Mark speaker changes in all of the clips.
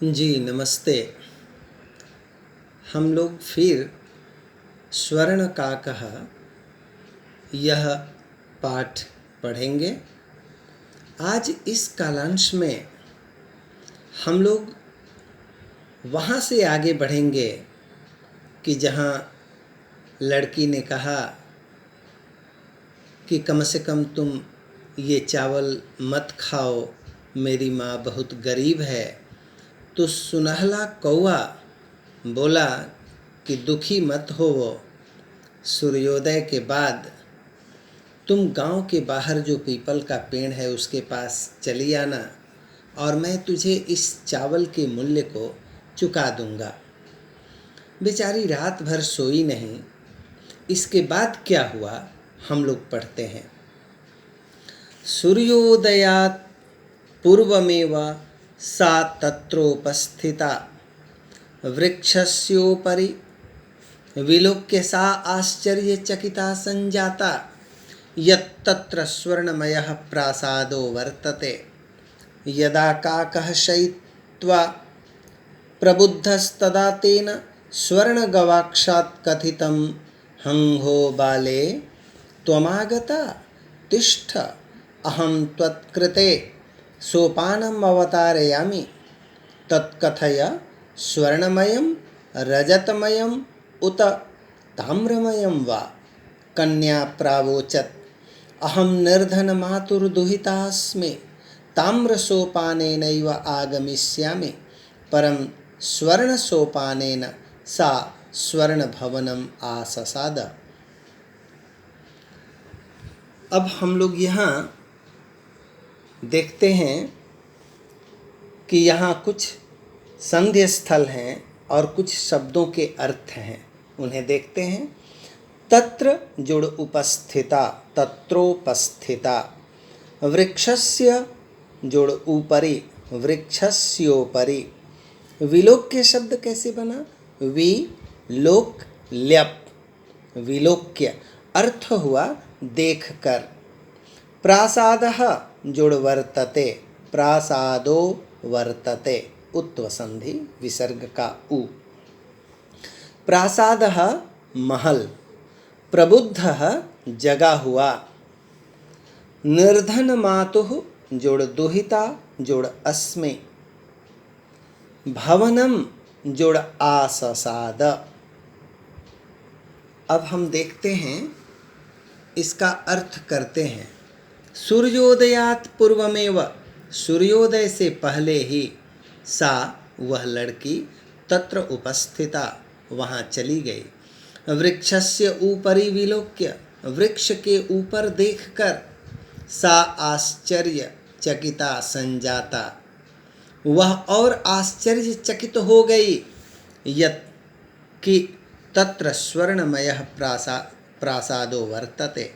Speaker 1: जी नमस्ते। हम लोग फिर स्वर्णकाकः यह पाठ पढ़ेंगे। आज इस कालांश में हम लोग वहाँ से आगे बढ़ेंगे कि जहाँ लड़की ने कहा कि कम से कम तुम ये चावल मत खाओ, मेरी माँ बहुत गरीब है। तो सुनहला कौवा बोला कि दुखी मत होवो, सूर्योदय के बाद तुम गांव के बाहर जो पीपल का पेड़ है उसके पास चली आना और मैं तुझे इस चावल के मूल्य को चुका दूंगा। बेचारी रात भर सोई नहीं। इसके बाद क्या हुआ हम लोग पढ़ते हैं। सूर्योदयात् पूर्वमेव सा तत्रोपस्थिता वृक्षस्योपरि विलोक्य सा आश्चर्यचकिता संजाता यत्तत्र स्वर्णमयः प्रासादो वर्तते। यदा काकः शयित्वा प्रबुद्धस्तदा तेन स्वर्णगवाक्षात् कथितं हंहो बाले त्वमागता तिष्ठ अहं त्वत्कृते सोपानम् अवतारयामि तत्कथय स्वर्णमयं रजतमयं उत ताम्रमयं वा। कन्या प्रावोचत् अहं निर्धनमातुर्दुहितास्मि ताम्रसोपानेनैव आगमिष्यामि परं स्वर्णसोपानेन सा स्वर्णभवनम् आससाद। अब हम लोग यहाँ देखते हैं कि यहाँ कुछ संध्य स्थल हैं और कुछ शब्दों के अर्थ हैं, उन्हें देखते हैं। तत्र जुड़ उपस्थिता, तत्रोपस्थिता, वृक्षस्य जुड़ ऊपरी, वृक्षस्योपरि। विलोक्य शब्द कैसे बना? विलोक्यप, विलोक्य अर्थ हुआ देखकर। प्रासादः जुड़ वर्तते, प्रासादो वर्तते, उत्वसंधि विसर्ग का उ। प्रासादः महल, प्रबुद्धः जगा हुआ। निर्धन मातुः जोड़ दुहिता जोड़ अस्मि, भवनम जोड़ आससाद। अब हम देखते हैं, इसका अर्थ करते हैं। सूर्योदयात् पूर्वमेव, सूर्योदय से पहले ही, सा वह लड़की, तत्र उपस्थिता वहाँ चली गई। वृक्षस्य ऊपरी विलोक्य, वृक्ष के ऊपर देखकर। सा आश्चर्य चकिता संजाता, वह और आश्चर्यचकित हो गई। यत् कि तत्र स्वर्णमयः प्रासादो वर्तते,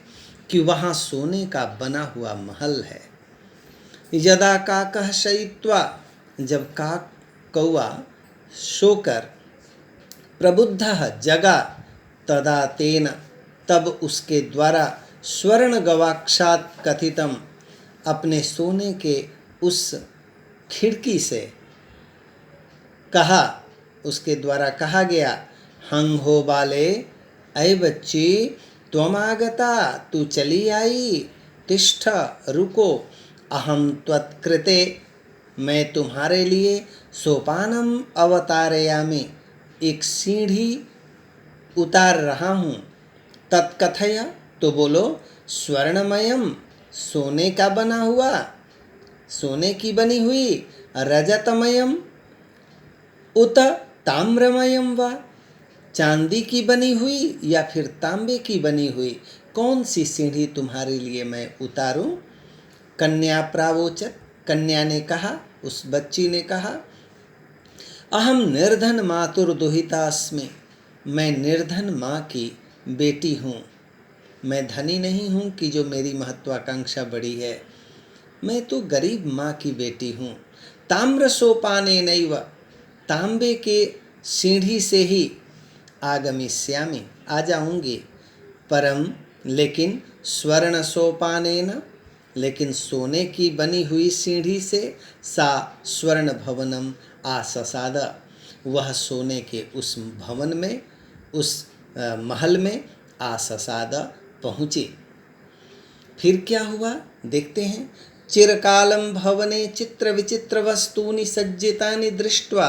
Speaker 1: कि वहाँ सोने का बना हुआ महल है। यदा काकः शयित्वा, जब काक कौवा सोकर, प्रबुद्धः जगा, तदा तेन तब उसके द्वारा, स्वर्ण गवाक्षात् कथितम अपने सोने के उस खिड़की से कहा, उसके द्वारा कहा गया, हंग हो बाले, अय बच्ची त्वमागता, तू चली आई। तिष्ठ रुको, अहम त्वत्कृते, मैं तुम्हारे लिए सोपानम अवतारयामि, एक सीढ़ी उतार रहा हूँ। तत्कथय, तो बोलो, स्वर्णमयम सोने का बना हुआ, सोने की बनी हुई, रजतमयम उत ताम्रमयम वा, चांदी की बनी हुई या फिर तांबे की बनी हुई, कौन सी सीढ़ी तुम्हारे लिए मैं उतारूं? कन्या प्रावोचत, कन्या ने कहा, उस बच्ची ने कहा, अहम निर्धन मातुर्दुहितास्मि, मैं निर्धन माँ की बेटी हूँ। मैं धनी नहीं हूँ कि जो मेरी महत्वाकांक्षा बड़ी है, मैं तो गरीब माँ की बेटी हूँ। ताम्र सोपाने नैव, तांबे के सीढ़ी से ही, आगमिष्यामि आ जाऊँगी, परम लेकिन स्वर्ण सोपानेन, लेकिन सोने की बनी हुई सीढ़ी से सा स्वर्ण भवनम आससाद, वह सोने के उस भवन में, उस महल में आससाद पहुँचे। फिर क्या हुआ देखते हैं। चिरकालं भवने चित्र विचित्र वस्तूनि सज्जितानि दृष्ट्वा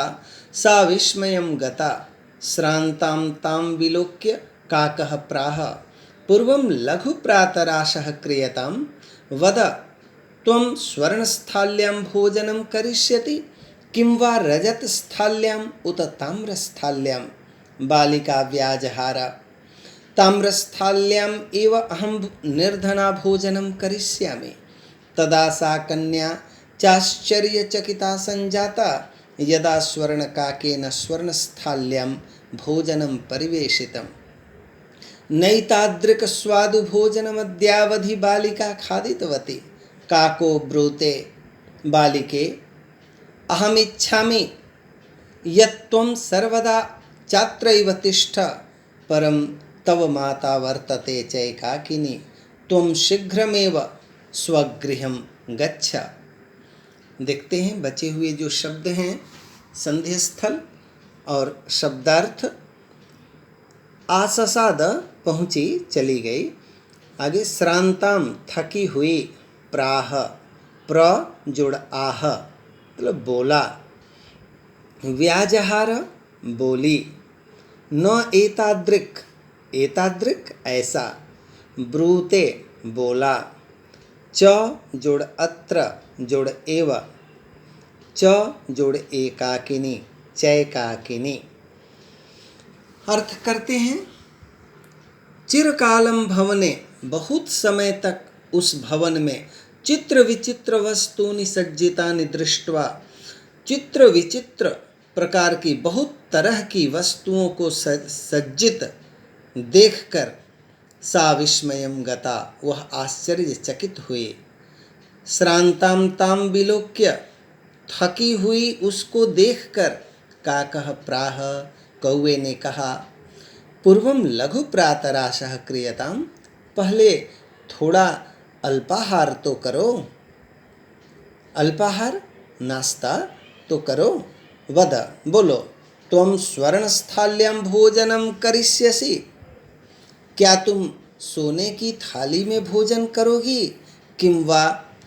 Speaker 1: सा विस्मयं गता श्रान्तां तां विलोक्य काकः प्राह पूर्वं लघु प्रातराशः क्रियतां वद त्वं स्वर्णस्थाल्यां भोजनं करिष्यति किं वा रजतस्थाल्याम् उत ताम्रस्थाल्यां। बालिका व्याजहार ताम्रस्थाल्याम् एव अहं निर्धना भोजनं करिष्यामि। तदा सा कन्या चाश्चर्यचकिता संजाता यदा स्वर्णकाकेन स्वर्णस्थाल्यां भोजनं परिवेशितं। नैतादृक् स्वादु भोजनमद्यावधि बालिका खादितवती। काको ब्रूते बालिके अहमिच्छामि यत् त्वं सर्वदा चात्रैव तिष्ठ परं तव माता वर्तते चैकाकिनी त्वं शीघ्रमेव स्वगृहं गच्छ। देखते हैं बचे हुए जो शब्द हैं संधि स्थल और शब्दार्थ। आससाद पहुँची, चली गई। आगे श्रांताम थकी हुई, प्राह प्र जोड़ आह मतलब बोला। व्याजहार बोली। न एतादृक्, एतादृक् ऐसा, ब्रूते बोला। च जोड़ अत्र जोड़ एव, च जोड़ एकाकिनी चैकाकिनी। अर्थ करते हैं चिरकालम भवने, बहुत समय तक उस भवन में, चित्र विचित्र वस्तूनि सज्जितानि दृष्ट्वा, चित्र विचित्र प्रकार की बहुत तरह की वस्तुओं को सज्जित देखकर सा विस्मयं गता, वह आश्चर्यचकित हुई। श्रांतां तां विलोक्य, थकी हुई उसको देखकर, काकः प्राह, कौवे ने कहा। पूर्वम लघु प्रातराशः क्रियताम, पहले थोड़ा अल्पाहार तो करो, अल्पाहार नाश्ता तो करो। वद बोलो, त्वं स्वर्णस्थाल्यां भोजनं करिष्यसि, क्या तुम सोने की थाली में भोजन करोगी, किं वा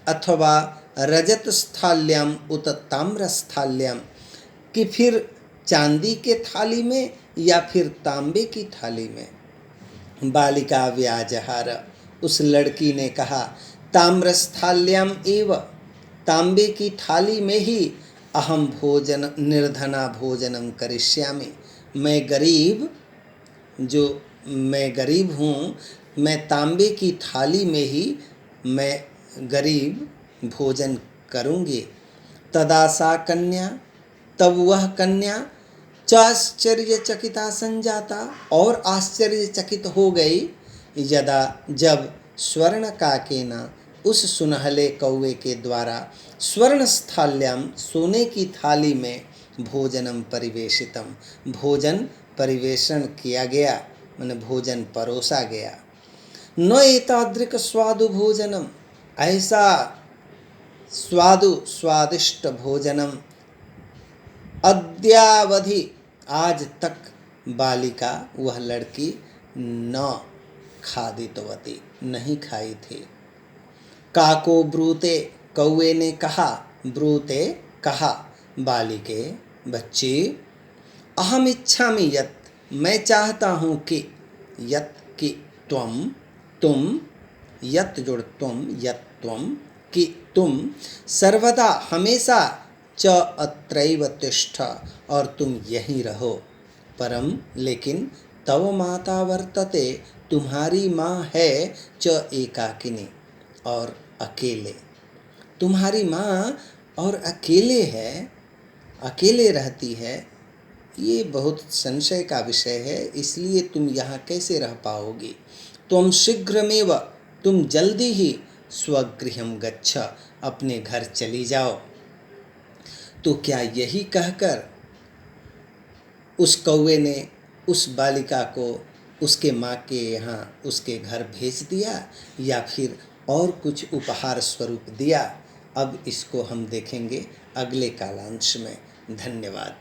Speaker 1: अथवा रजतस्थाल्यां उत ताम्रस्थाल्यां, कि फिर चांदी के थाली में या फिर तांबे की थाली में। बालिका व्याजहार, उस लड़की ने कहा। ताम्रस्थाल्यां एव, तांबे की थाली में ही अहम भोजन निर्धना भोजनम करिष्यामि, मैं गरीब हूँ, मैं तांबे की थाली में ही मैं गरीब भोजन करूँगी। तदा सा कन्या, तब वह कन्या, चाश्चर्यचकिता संजाता, और आश्चर्यचकित हो गई, यदा जब स्वर्णकाकेन, उस सुनहले कौवे के द्वारा, स्वर्णस्थाल्यां सोने की थाली में भोजनम परिवेशितम, भोजन परिवेषण किया गया, माने भोजन परोसा गया। न एतादृक स्वादु भोजनम, ऐसा स्वादु स्वादिष्ट भोजनम अद्यावधि, आज तक बालिका वह लड़की न खादितवती, नहीं खाई थी। काको ब्रूते, कौवे ने कहा, ब्रूते कहा, बालिके बच्ची, अहम इच्छामि यत्, मैं चाहता हूँ कि, यत् कि त्वं, तुम, यत् जोड़ तुम, यत् त्वं कि तुम, सर्वदा हमेशा, च अत्रैव तिष्ठ, और तुम यहीं रहो, परम लेकिन, तव माता वर्तते, तुम्हारी माँ है, च एकाकिनी, और अकेले, तुम्हारी माँ और अकेले है, अकेले रहती है, ये बहुत संशय का विषय है, इसलिए तुम यहाँ कैसे रह पाओगी। तुम शीघ्रमेव, तुम जल्दी ही, स्वगृहं गच्छ, अपने घर चली जाओ। तो क्या यही कहकर उस कौवे ने उस बालिका को उसके माँ के यहाँ, उसके घर भेज दिया, या फिर और कुछ उपहार स्वरूप दिया। अब इसको हम देखेंगे अगले कालांश में। धन्यवाद।